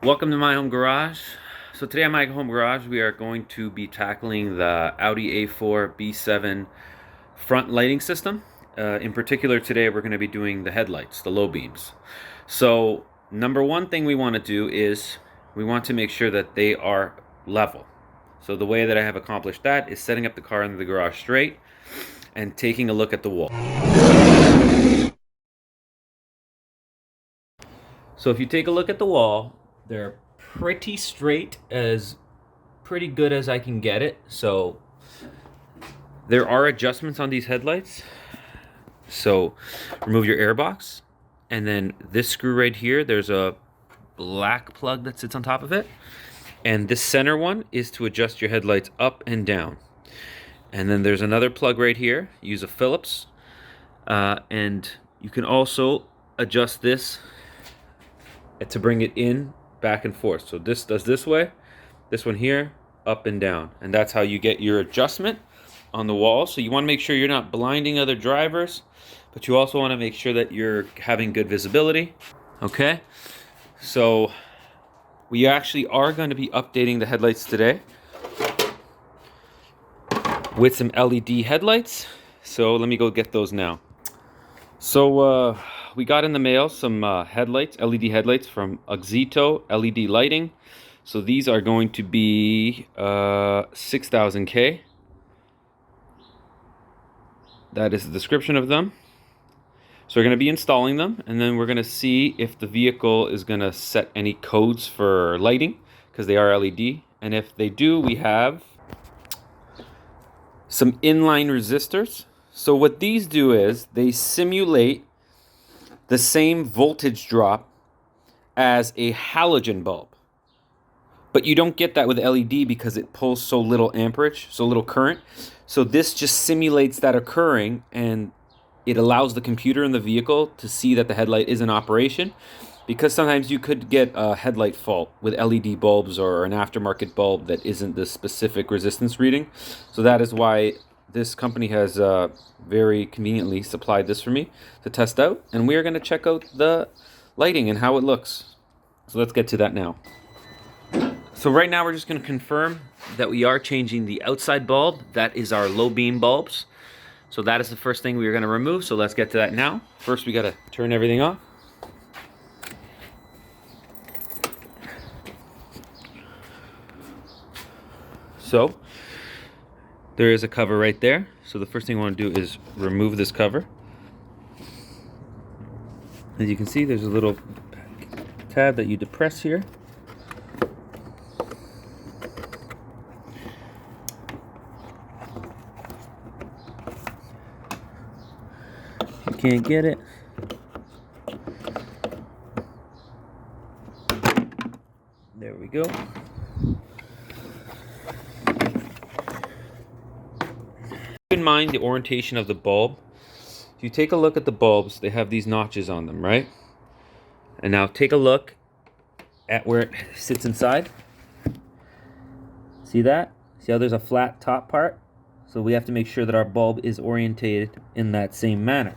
Welcome to my home garage. So today at my home garage we are going to be tackling the Audi A4 B7 front lighting system. In particular today we're going to be doing the headlights, the low beams. So number one thing we want to do is we want to make sure that they are level. So the way that I have accomplished that is setting up the car into the garage straight and taking a look at the wall. So if you take a look at the wall, they're pretty straight, as pretty good as I can get it. So there are adjustments on these headlights. So remove your air box, and then this screw right here, there's a black plug that sits on top of it, and this center one is to adjust your headlights up and down. And then there's another plug right here. Use a Phillips, and you can also adjust this to bring it in, back and forth. So this does this way, this one here, up and down. And that's how you get your adjustment on the wall. So you want to make sure you're not blinding other drivers, but you also want to make sure that you're having good visibility. Okay, so we actually are going to be updating the headlights today with some LED headlights. So let me go get those now. So we got in the mail some headlights, LED headlights from Auxito LED lighting. So these are going to be 6000K. That is the description of them. So we're going to be installing them, and then we're going to see if the vehicle is going to set any codes for lighting, because they are LED. And if they do, we have some inline resistors. So what these do is they simulate the same voltage drop as a halogen bulb. But you don't get that with LED because it pulls so little amperage, so little current. So this just simulates that occurring, and it allows the computer in the vehicle to see that the headlight is in operation, because sometimes you could get a headlight fault with LED bulbs or an aftermarket bulb that isn't the specific resistance reading. So that is why this company has very conveniently supplied this for me to test out, and we are going to check out the lighting and how it looks. So let's get to that now. So right now we're just going to confirm that we are changing the outside bulb. That is our low beam bulbs. So that is the first thing we are going to remove. So let's get to that now. First we got to turn everything off. So there is a cover right there. So the first thing I want to do is remove this cover. As you can see, there's a little tab that you depress here. If you can't get it, there we go. Keep in mind the orientation of the bulb. If you take a look at the bulbs, they have these notches on them, right? And now take a look at where it sits inside. See that? See how there's a flat top part? So we have to make sure that our bulb is orientated in that same manner.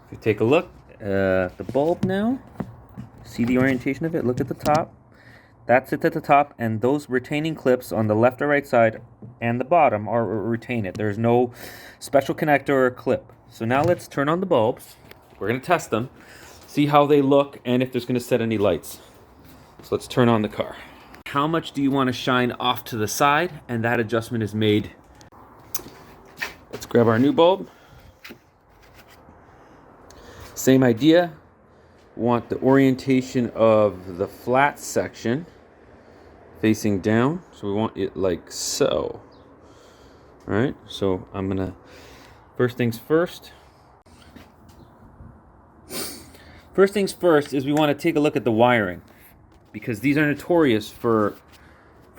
If you take a look at the bulb now, see the orientation of it? Look at the top. That sits at the top, and those retaining clips on the left or right side and the bottom are retain it. There's no special connector or clip. So now let's turn on the bulbs. We're going to test them, see how they look, and if there's going to set any lights. So let's turn on the car. How much do you want to shine off to the side? And that adjustment is made. Let's grab our new bulb. Same idea. Want the orientation of the flat section facing down, so we want it like so. All right, so I'm gonna, first things first is we want to take a look at the wiring, because these are notorious for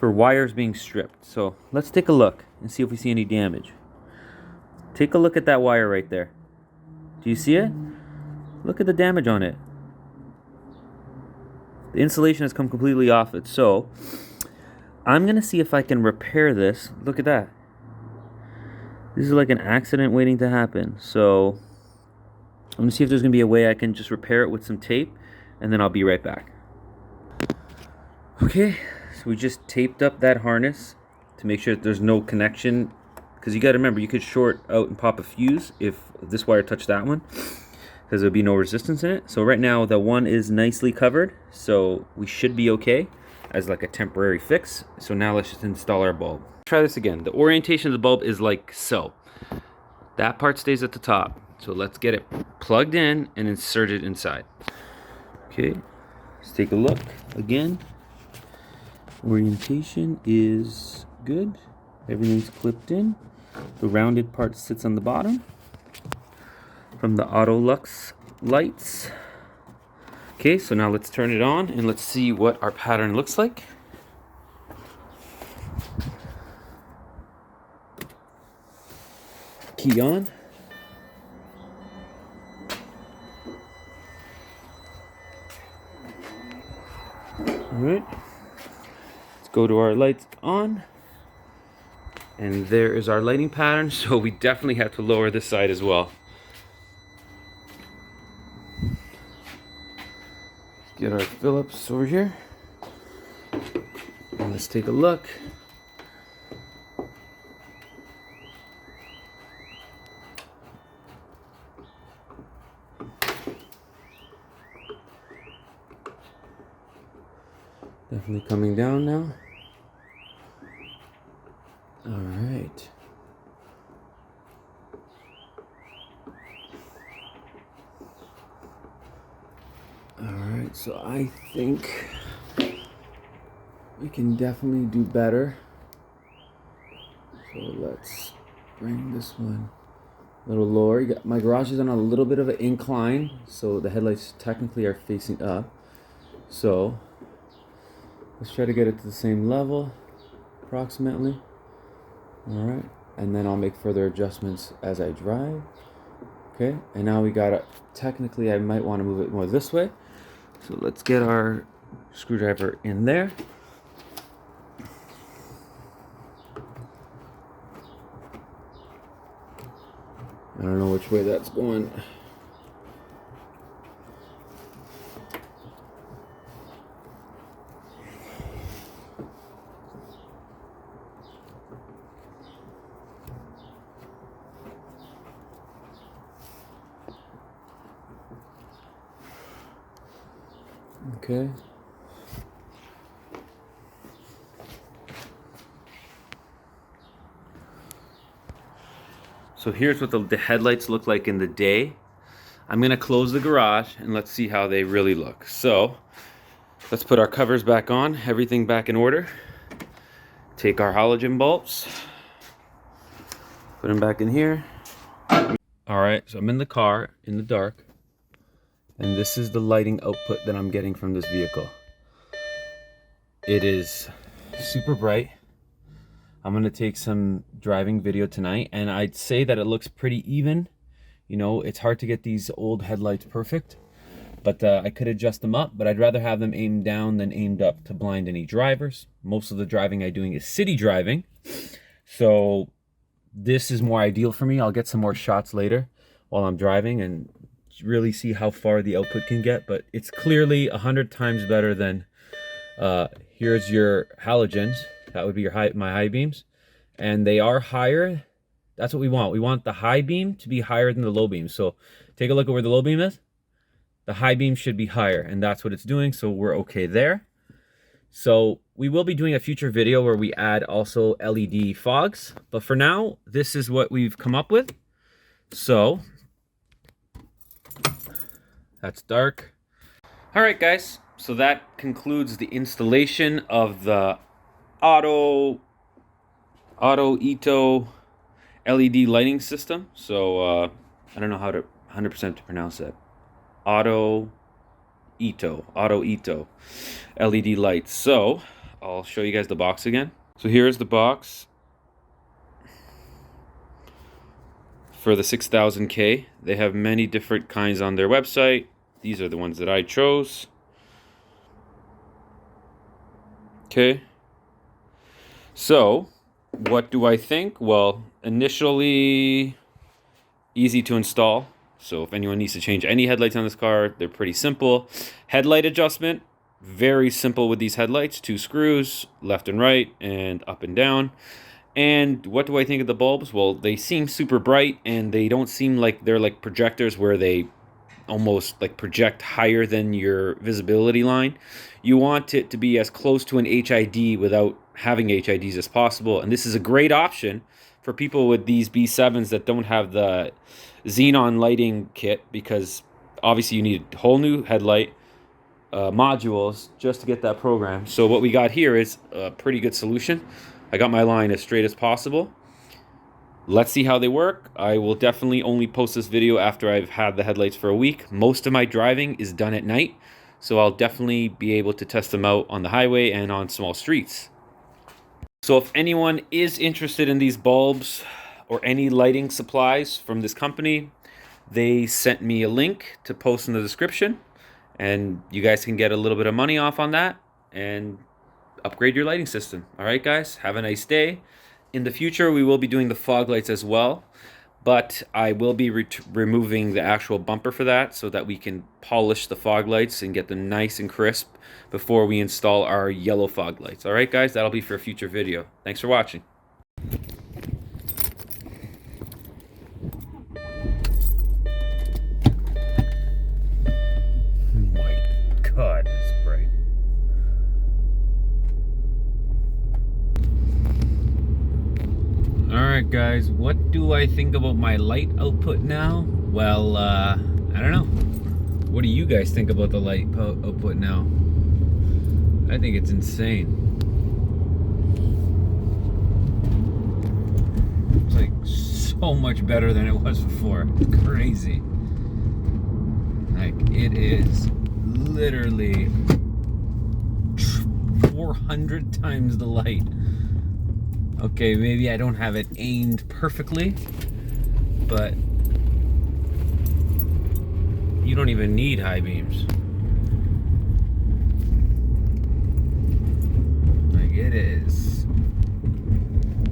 wires being stripped. So let's take a look and see if we see any damage. Take a look at that wire right there. Do you see it? Look at the damage on it. The insulation has come completely off it. So I'm going to see if I can repair this. Look at that. This is like an accident waiting to happen. So I'm going to see if there's going to be a way I can just repair it with some tape, and then I'll be right back. Okay, so we just taped up that harness to make sure that there's no connection, because you got to remember, you could short out and pop a fuse if this wire touched that one, because there'll be no resistance in it. So right now the one is nicely covered, so we should be okay as like a temporary fix. So now let's just install our bulb. Try this again. The orientation of the bulb is like so. That part stays at the top. So let's get it plugged in and inserted inside. Okay, let's take a look again. Orientation is good. Everything's clipped in. The rounded part sits on the bottom from the Auto Lux lights. Okay, so now let's turn it on and let's see what our pattern looks like. Key on. All right. Let's go to our lights on. And there is our lighting pattern. So we definitely have to lower this side as well. Get our Phillips over here. And let's take a look. Definitely coming down now. All right. All right, so I think we can definitely do better. So let's bring this one a little lower. My garage is on a little bit of an incline, so the headlights technically are facing up. So let's try to get it to the same level, approximately. All right, and then I'll make further adjustments as I drive. Okay, and now we got it. Technically, I might want to move it more this way. So let's get our screwdriver in there. I don't know which way that's going. Okay. So here's what the headlights look like in the day. I'm gonna close the garage and let's see how they really look. So let's put our covers back on, everything back in order. Take our halogen bulbs, put them back in here. All right, so I'm in the car in the dark, and this is the lighting output that I'm getting from this vehicle. It is super bright. I'm gonna take some driving video tonight, and I'd say that it looks pretty even. You know, it's hard to get these old headlights perfect, but I could adjust them up, but I'd rather have them aimed down than aimed up to blind any drivers. Most of the driving I'm doing is city driving, so this is more ideal for me. I'll get some more shots later while I'm driving and really see how far the output can get, but it's clearly 100 times better than here's your halogens. That would be my high beams, and they are higher. That's what we want. We want the high beam to be higher than the low beam. So take a look at where the low beam is. The high beam should be higher, and that's what it's doing, so we're okay there. So we will be doing a future video where we add also LED fogs, but for now, this is what we've come up with. So that's dark. All right, guys, so that concludes the installation of the Auxito LED lighting system. So I don't know how to 100% to pronounce that. Auxito LED lights. So I'll show you guys the box again. So here's the box for the 6000K. They have many different kinds on their website. These are the ones that I chose. Okay. So what do I think? Well, initially easy to install. So if anyone needs to change any headlights on this car, they're pretty simple. Headlight adjustment, Very simple with these headlights. 2 screws, left and right, and up and down. And what do I think of the bulbs? Well, they seem super bright, and they don't seem like they're like projectors where they almost like project higher than your visibility line. You want it to be as close to an HID without having HIDs as possible. And this is a great option for people with these B7s that don't have the xenon lighting kit, because obviously you need a whole new headlight, modules just to get that program. So what we got here is a pretty good solution. I got my line as straight as possible. Let's see how they work. I will definitely only post this video after I've had the headlights for a week. Most of my driving is done at night, so I'll definitely be able to test them out on the highway and on small streets. So if anyone is interested in these bulbs or any lighting supplies from this company, they sent me a link to post in the description, and you guys can get a little bit of money off on that and upgrade your lighting system. All right, guys, have a nice day. In the future, we will be doing the fog lights as well, but I will be removing the actual bumper for that so that we can polish the fog lights and get them nice and crisp before we install our yellow fog lights. All right, guys, that'll be for a future video. Thanks for watching. My God, it's bright. Alright guys, what do I think about my light output now? Well, I don't know. What do you guys think about the light output now? I think it's insane. It's like so much better than it was before. Crazy. Like, it is literally 400 times the light. Okay, maybe I don't have it aimed perfectly, but you don't even need high beams. Like, it is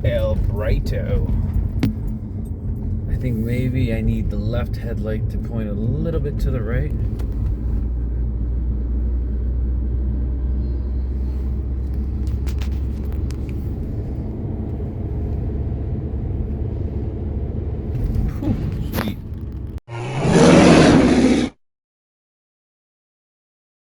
El Brighto. I think maybe I need the left headlight to point a little bit to the right.